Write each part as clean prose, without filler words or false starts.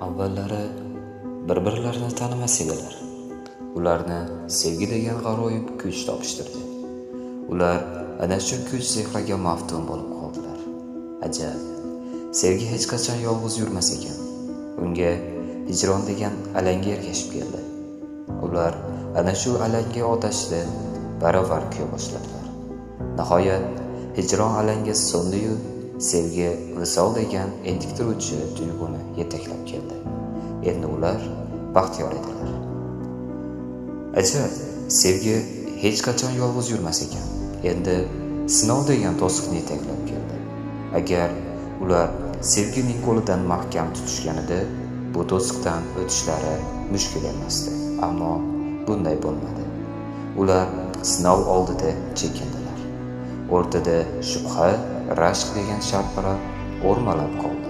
Avvallari bir-birlarini tanimas edilar. Ularni sevgi degan g'aroyib kuch topishtirdi. Ular ana shu kuch sehriga maftun bo'lib qoldilar. Ajab, sevgi hech qachon yolg'iz yurmas ekan. Unga hijron degan alanga ergashib keldi. Ular ana shu alanga otashda baravar kuya boshladilar. Nihoyat hijron alangasi so'ndi-yu, sevgi visol degan entiktiruvchi tuyg'uni yetaklab keldi. Endi ular baxtiyor edilar. Ajab, sevgi hech qachon yolg'iz yurmas ekan. Endi sinov degan to'siqni yetaklab keldi. Agar ular sevgining qo'lidan mahkam tutishganida, bu to'siqdan o'tishlari mushkul emasdi. Ammo bunday bo'lmadi. Ular sinov oldida chekindilar. O'rtada shubha, rashq degan sharpara o'rmalab qoldi.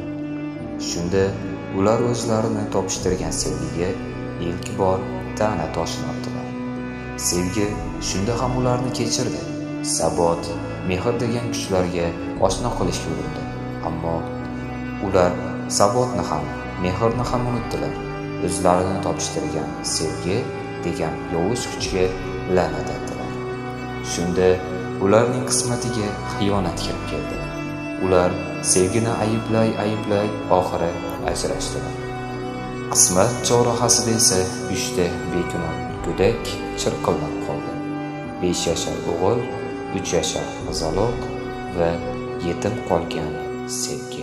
Shunda ular o'zlarini topishtirgan sevgiga ilk bor ta'na toshini otdilar. Sevgi shunda ham ularni kechirdi. Sabot, mehr degan kuchlarga oshno qilishga urindi. Ammo ular sabotni ham, mehrni ham unutdilar. O'zlarini topishtirgan sevgi degan yovuz kuchga la'nat aytdilar. Shunda ularning qismatiga xiyonat kirib keldi. Ular sevgini ayblay oxiri ajrashdilar. Qismat chorrahasida esa 3 ta begunoh go'dak chirqillab qoldi. 5 yashar o'g'il, 3 yashar qizaloq va yetim qolgan sevgi.